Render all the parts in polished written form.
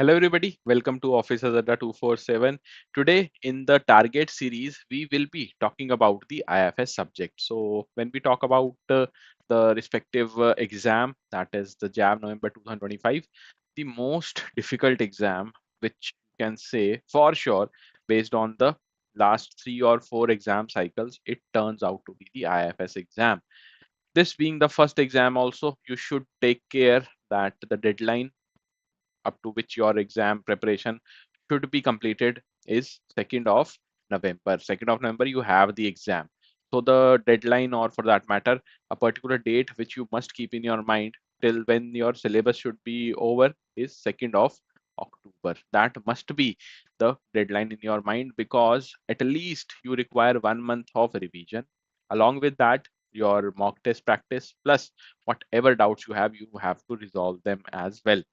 Hello everybody, welcome to Office Azada 247. Today in the target series, we will be talking about the IFS subject. So when we talk about the respective exam, that is the JAIIB November 2025, the most difficult exam, which you can say for sure, based on the last 3 or 4 exam cycles, it turns out to be the IFS exam. This being the first exam also, you should take care that the deadline up to which your exam preparation should be completed is 2nd of November. 2nd of November, you have the exam. So the deadline, or for that matter, a particular date which you must keep in your mind till when your syllabus should be over is 2nd of October. That must be the deadline in your mind because at least you require 1 month of revision. Along with that, your mock test practice plus whatever doubts you have to resolve them as well.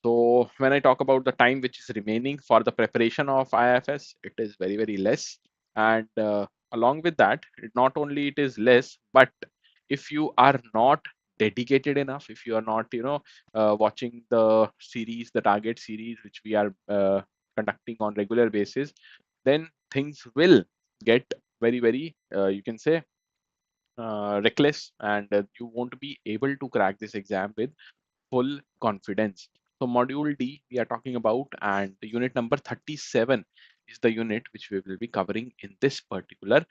So when I talk about the time which is remaining for the preparation of IFS, it is very less. And along with that, not only it is less, but if you are not dedicated enough, if you are not, watching the series, the target series, which we are conducting on regular basis, then things will get very, you can say, reckless, and you won't be able to crack this exam with full confidence. So module D we are talking about, and the unit number 37 is the unit which we will be covering in this particular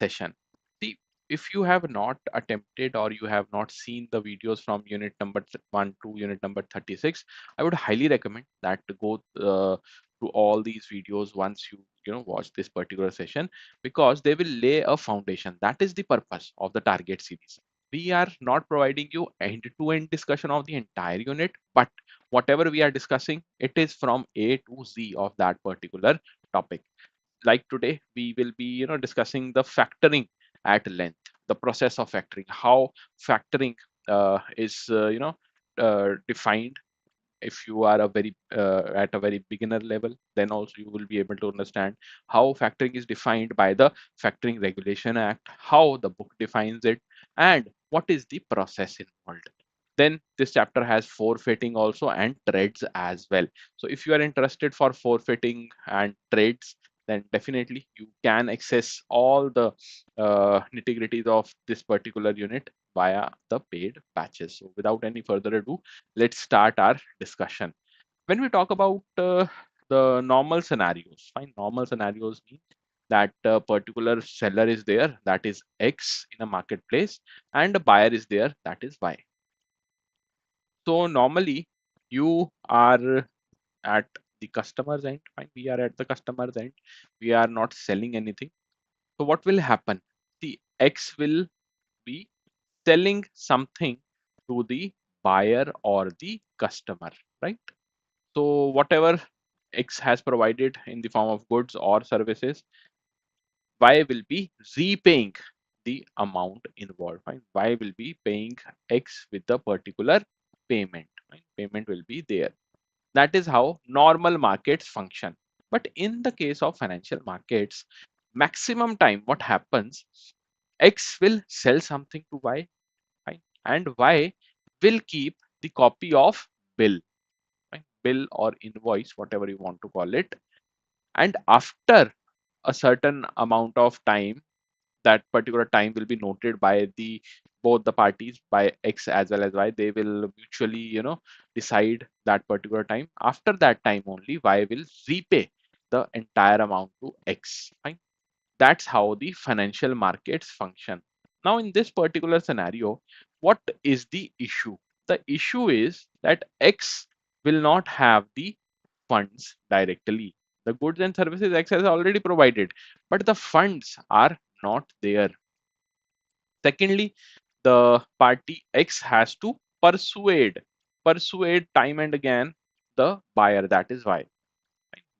session. See, if you have not attempted or you have not seen the videos from unit number 1 to unit number 36, I would highly recommend that to go through all these videos once you watch this particular session, because they will lay a foundation. That is the purpose of the target series. We are not providing you end-to-end discussion of the entire unit, but whatever we are discussing, it is from A to Z of that particular topic. Like today, we will be discussing the factoring at length, the process of factoring, how factoring is defined. If you are a very at a very beginner level, then also you will be able to understand how factoring is defined by the Factoring Regulation Act, how the book defines it, and what is the process involved. Then this chapter has forfeiting also and trades as well. So if you are interested for forfeiting and trades, then definitely you can access all the nitty-gritties of this particular unit via the paid batches. So without any further ado, let's start our discussion. When we talk about the normal scenarios, fine, normal scenarios mean that a particular seller is there, that is X in a marketplace, and a buyer is there, that is Y. So normally you are at the customer's end, fine, we are at the customer's end, we are not selling anything. So what will happen? The X will be selling something to the buyer or the customer, right? So whatever X has provided in the form of goods or services, Y will be repaying the amount involved. Right? Y will be paying X with the particular payment. Right? Payment will be there. That is how normal markets function. But in the case of financial markets, maximum time what happens, X will sell something to Y, right? And Y will keep the copy of bill, right? Bill or invoice, whatever you want to call it. And after a certain amount of time, that particular time will be noted by the both the parties, by X as well as Y. They will mutually decide that particular time. After that time only, Y will repay the entire amount to X, right? That's how the financial markets function. Now in this particular scenario, what is the issue? The issue is that X will not have the funds directly. The goods and services X has already provided, but the funds are not there. Secondly, the party X has to persuade time and again the buyer, that is Y.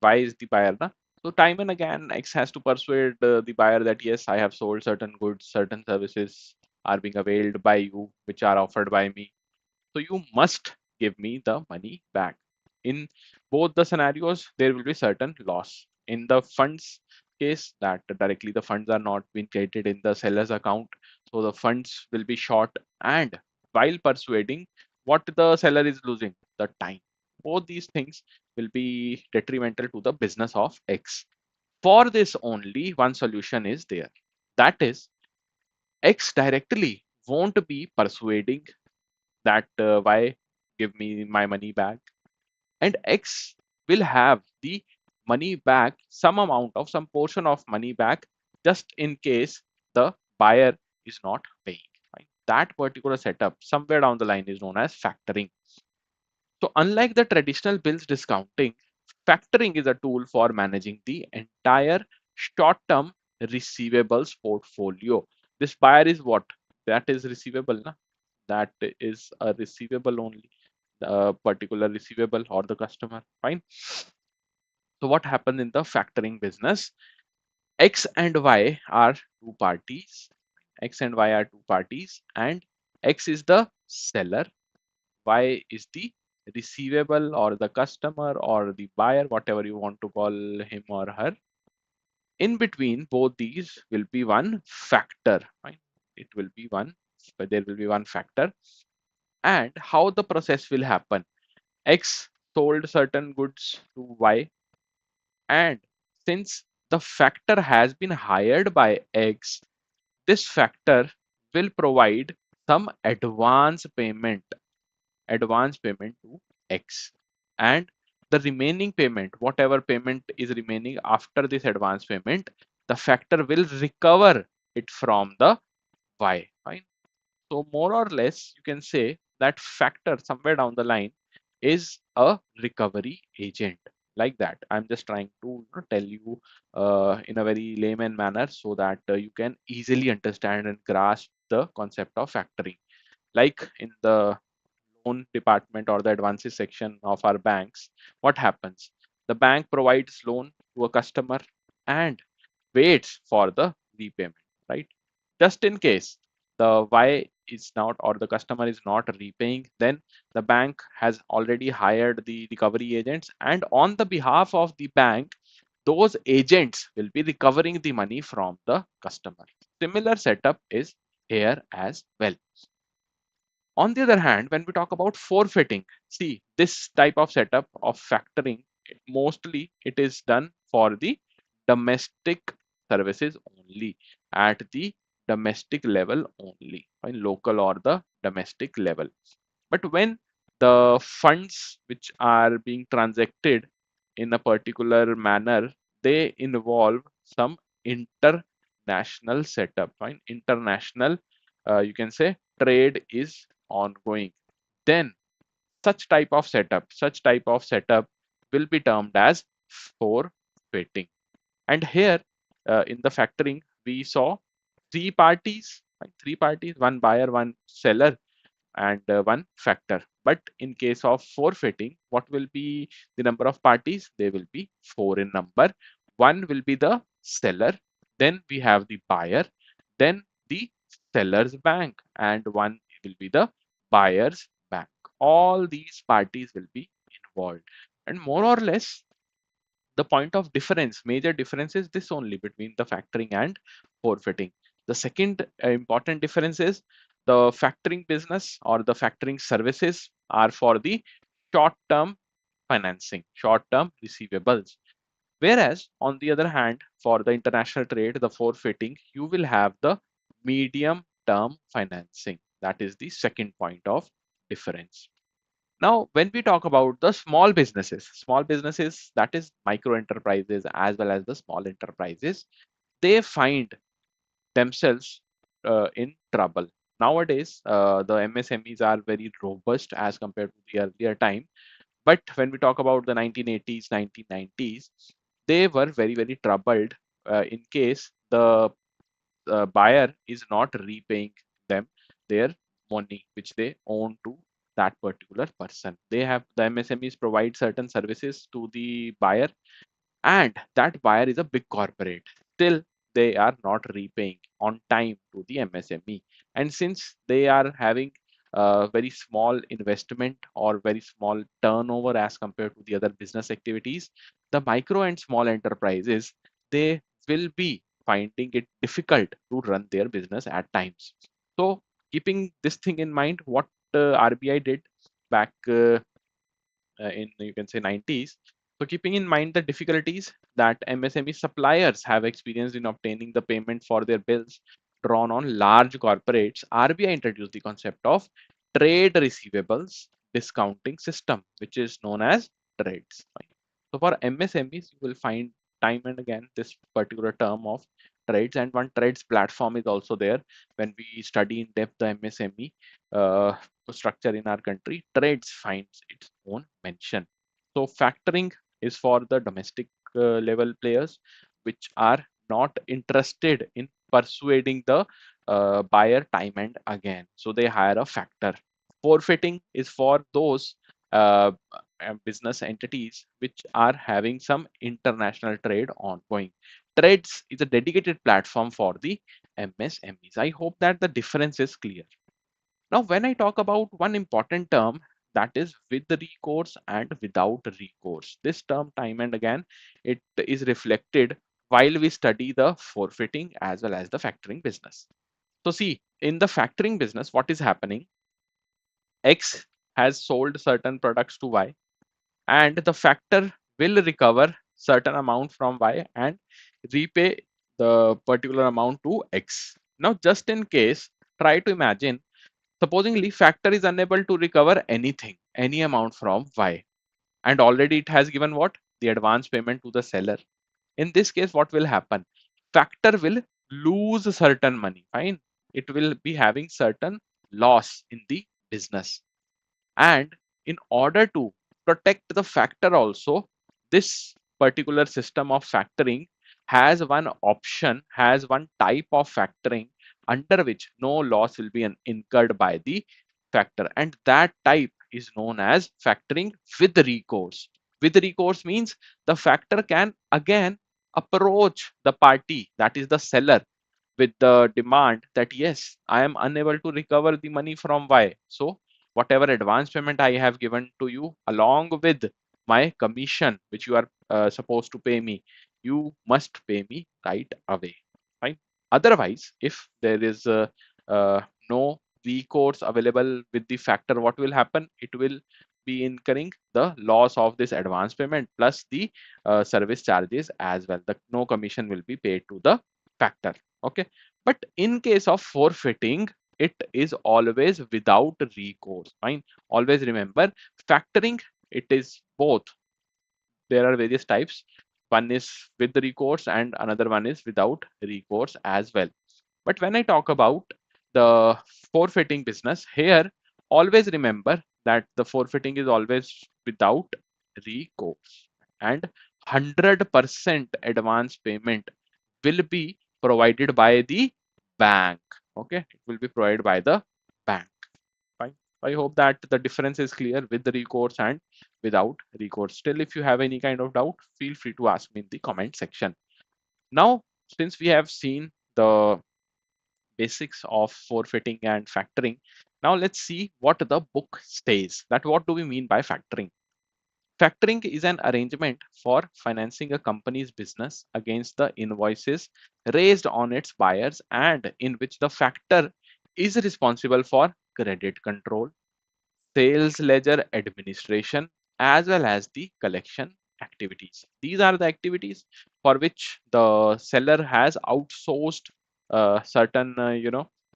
Y is the buyer. Na? So time and again, X has to persuade the buyer that yes, I have sold certain goods, certain services are being availed by you, which are offered by me. So you must give me the money back. In both the scenarios, there will be certain loss. In the funds case, that directly the funds are not being credited in the seller's account, so the funds will be short. And while persuading, what the seller is losing, the time. Both these things will be detrimental to the business of X. For this only one solution is there. That is, X directly won't be persuading that Y give me my money back, and X will have the money back, some amount of some portion of money back, just in case the buyer is not paying. Right? That particular setup somewhere down the line is known as factoring. So unlike the traditional bills discounting, factoring is a tool for managing the entire short-term receivables portfolio. This buyer is what? That is receivable, na? That is a receivable only, the particular receivable or the customer. Fine. So what happens in the factoring business? X and Y are two parties. X and Y are two parties, and X is the seller, Y is the receivable or the customer or the buyer, whatever you want to call him or her. In between both these will be one factor, right? It will be one, but there will be one factor. And how the process will happen? X sold certain goods to Y, and since the factor has been hired by X, this factor will provide some advance payment to X, and the remaining payment, whatever payment is remaining after this advance payment, the factor will recover it from the Y. Fine. So more or less, you can say that factor somewhere down the line is a recovery agent. Like that, I'm just trying to tell you in a very layman manner so that you can easily understand and grasp the concept of factoring. Like in the loan department or the advances section of our banks, what happens? The bank provides loan to a customer and waits for the repayment, right? Just in case the Y is not or the customer is not repaying, then the bank has already hired the recovery agents, and on the behalf of the bank, those agents will be recovering the money from the customer. Similar setup is here as well. On the other hand, when we talk about forfeiting, see this type of setup of factoring, mostly it is done for the domestic services only, at the domestic level only, in local or the domestic level. But when the funds which are being transacted in a particular manner, they involve some international setup, right? International, you can say trade is ongoing. Then such type of setup will be termed as forfeiting. And here in the factoring, we saw three parties, right? Three parties, one buyer, one seller, and one factor. But in case of forfeiting, what will be the number of parties? They will be four in number. One will be the seller, then we have the buyer, then the seller's bank, and one will be the buyer's bank. All these parties will be involved. And more or less, the point of difference, major difference is this only between the factoring and forfeiting. The second important difference is the factoring business or the factoring services are for the short-term financing, short-term receivables. Whereas on the other hand, for the international trade, the forfeiting, you will have the medium-term financing. That is the second point of difference. Now, when we talk about the small businesses, that is micro enterprises as well as the small enterprises, they find themselves in trouble. Nowadays, the MSMEs are very robust as compared to the earlier time. But when we talk about the 1980s, 1990s, they were very troubled in case the buyer is not repaying them their money which they own to that particular person. They have the MSMEs provide certain services to the buyer, and that buyer is a big corporate. Still, they are not repaying on time to the MSME. And since they are having a very small investment or very small turnover as compared to the other business activities, the micro and small enterprises, they will be finding it difficult to run their business at times. So, keeping this thing in mind, what RBI did back in, you can say, 90s. So keeping in mind the difficulties that MSME suppliers have experienced in obtaining the payment for their bills drawn on large corporates, RBI introduced the concept of trade receivables discounting system, which is known as trades. So for MSMEs, you will find time and again this particular term of trades, and one trades platform is also there. When we study in depth the MSME structure in our country, trades finds its own mention. So factoring is for the domestic level players which are not interested in persuading the buyer time and again. So they hire a factor. Forfeiting is for those business entities which are having some international trade ongoing. Trades is a dedicated platform for the MSMEs. I hope that the difference is clear. Now, when I talk about one important term, that is with recourse and without recourse. This term, time and again, it is reflected while we study the forfeiting as well as the factoring business. So see, in the factoring business, what is happening? X has sold certain products to Y, and the factor will recover certain amount from Y and repay the particular amount to X. Now, just in case, try to imagine, supposingly factor is unable to recover anything, any amount from Y, and already it has given what? The advance payment to the seller. In this case, what will happen? Factor will lose certain money, fine. It will be having certain loss in the business. And in order to protect the factor also, this particular system of factoring has one option, has one type of factoring under which no loss will be incurred by the factor. And that type is known as factoring with recourse. With recourse means the factor can again approach the party, that is the seller, with the demand that yes, I am unable to recover the money from Y. So whatever advance payment I have given to you along with my commission, which you are supposed to pay me, you must pay me right away. Right? Otherwise, if there is no recourse available with the factor, what will happen? It will be incurring the loss of this advance payment plus the service charges as well. The no commission will be paid to the factor. Okay, but in case of forfeiting, it is always without recourse. Fine, always remember, factoring, it is both. There are various types. One is with recourse and another one is without recourse as well. But when I talk about the forfeiting business here, always remember that the forfeiting is always without recourse, and 100% advance payment will be provided by the bank. Okay, it will be provided by the bank. Fine. I hope that the difference is clear with the recourse and without recourse. Still, if you have any kind of doubt, feel free to ask me in the comment section. Now, since we have seen the basics of forfeiting and factoring, now let's see what the book says. That what do we mean by factoring? Factoring is an arrangement for financing a company's business against the invoices raised on its buyers, and in which the factor is responsible for credit control, sales ledger administration, as well as the collection activities. These are the activities for which the seller has outsourced certain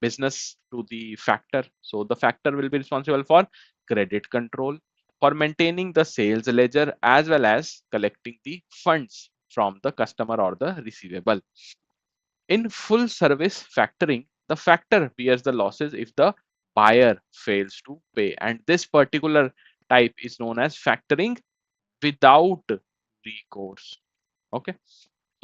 business to the factor. So the factor will be responsible for credit control, for maintaining the sales ledger, as well as collecting the funds from the customer or the receivable. In full service factoring, the factor bears the losses if the buyer fails to pay. And this particular type is known as factoring without recourse. Okay.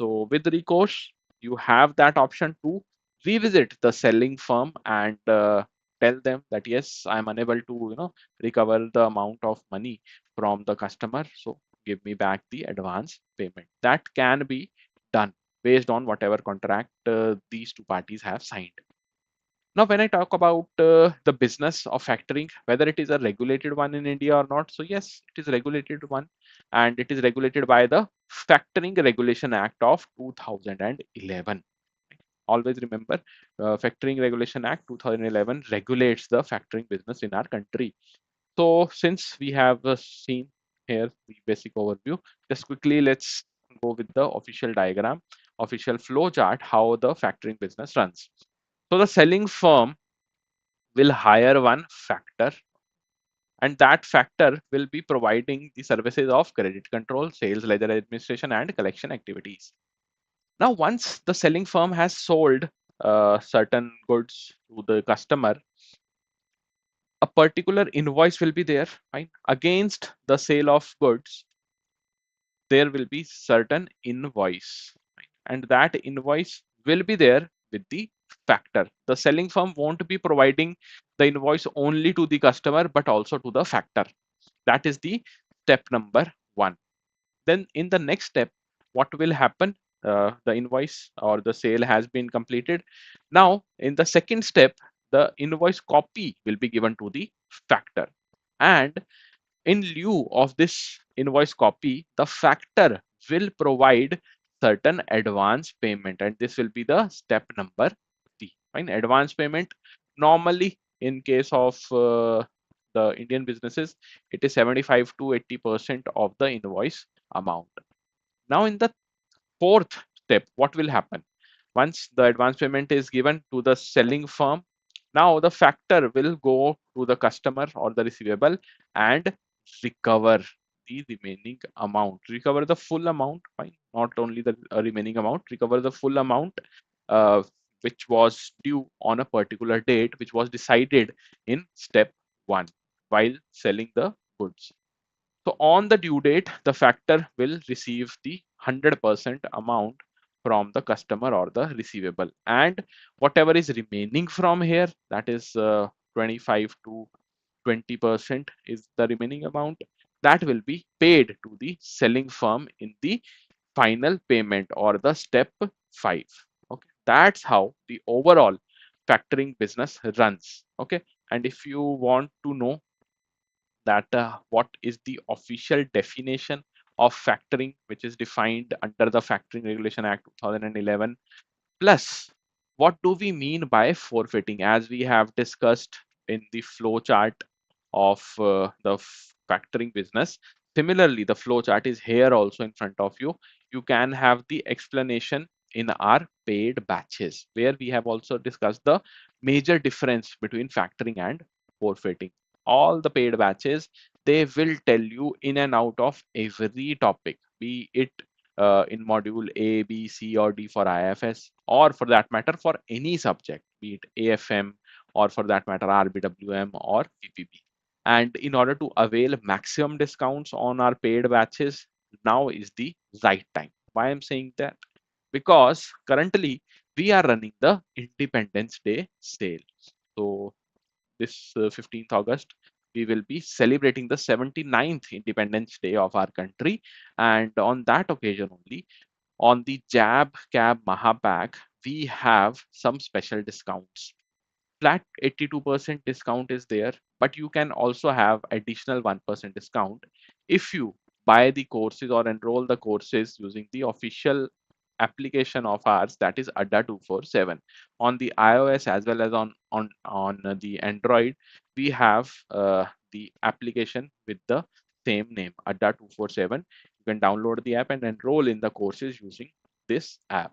So with recourse, you have that option to revisit the selling firm and tell them that yes, I am unable to recover the amount of money from the customer. So give me back the advance payment. That can be done based on whatever contract these two parties have signed. Now, when I talk about the business of factoring, whether it is a regulated one in India or not, so yes, it is regulated one, and it is regulated by the Factoring Regulation Act of 2011. Always remember, Factoring Regulation Act 2011 regulates the factoring business in our country. So, since we have seen here the basic overview. Just quickly, let's go with the official diagram, official flow chart, how the factoring business runs. So the selling firm will hire one factor, and that factor will be providing the services of credit control, sales, ledger administration, and collection activities. Now, once the selling firm has sold certain goods to the customer, a particular invoice will be there, right? Against the sale of goods, there will be certain invoice, right? And that invoice will be there with the factor. The selling firm won't be providing the invoice only to the customer, but also to the factor. That is the step number one. Then in the next step, what will happen? The invoice or the sale has been completed. Now, in the second step, the invoice copy will be given to the factor. And in lieu of this invoice copy, the factor will provide certain advance payment, and this will be the step number three. Fine, advance payment. Normally, in case of the Indian businesses, it is 75 to 80% of the invoice amount. Now, in the fourth step, what will happen? Once the advance payment is given to the selling firm, now the factor will go to the customer or the receivable and recover the remaining amount, recover the full amount, fine, not only the remaining amount, recover the full amount uh, which was due on a particular date, which was decided in step one while selling the goods. So on the due date, the factor will receive the 100% amount from the customer or the receivable, and whatever is remaining from here, that is 25 to 20% is the remaining amount, that will be paid to the selling firm in the final payment or the step 5. Okay, that's how the overall factoring business runs. Okay, and if you want to know that what is the official definition of factoring, which is defined under the Factoring Regulation Act 2011, plus what do we mean by forfeiting, as we have discussed in the flow chart of the factoring business. Similarly, the flow chart is here also in front of you. You can have the explanation in our paid batches, where we have also discussed the major difference between factoring and forfeiting. All the paid batches, they will tell you in and out of every topic, be it in module A, B, C, or D for IFS, or for that matter for any subject, be it AFM, or for that matter RBWM or PPB. And in order to avail maximum discounts on our paid batches, now is the right time. Why I'm saying that? Because currently we are running the Independence Day sale. So this 15th August, we will be celebrating the 79th Independence Day of our country. And on that occasion only, on the JAIIB CAIIB Mahapack, we have some special discounts. Flat 82% discount is there, but you can also have additional 1% discount if you buy the courses or enroll the courses using the official application of ours, that is ADDA 247. On the iOS as well as on the Android, we have the application with the same name, ADDA 247. You can download the app and enroll in the courses using this app.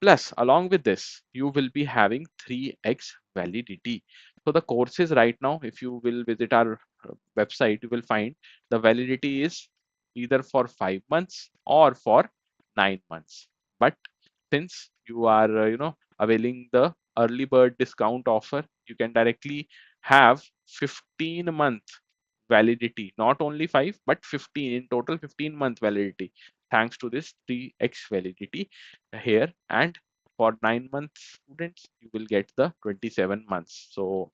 Plus, along with this, you will be having 3x validity. So the courses right now, if you will visit our website, you will find the validity is either for 5 months or for 9 months. But since you are, availing the early bird discount offer, you can directly have 15-month validity, not only 5 but 15, in total 15-month validity, thanks to this 3x validity here. And for 9 month students, you will get the 27 months. So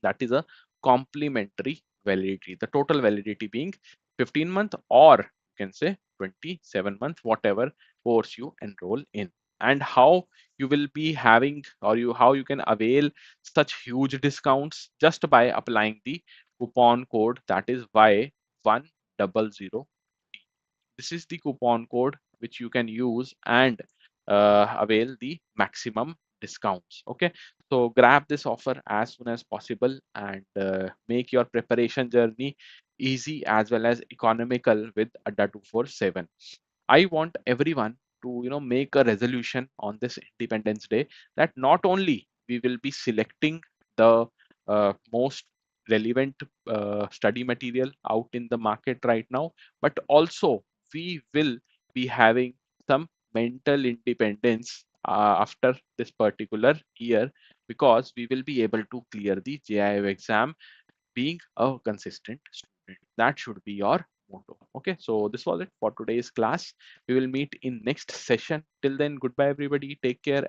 that is a complementary validity, the total validity being 15-month, or you can say 27 months, whatever course you enroll in. And how you will be having, or how you can avail such huge discounts, just by applying the coupon code, that is Y100. This is the coupon code which you can use and avail the maximum discounts. Okay, so grab this offer as soon as possible and make your preparation journey easy as well as economical with ADDA 247. I want everyone to make a resolution on this Independence Day that not only we will be selecting the most relevant study material out in the market right now, but also we will be having some mental independence after this particular year, because we will be able to clear the JIIB exam being a consistent student. That should be your motto. Okay, so this was it for today's class. We will meet in next session. Till then, goodbye everybody. Take care.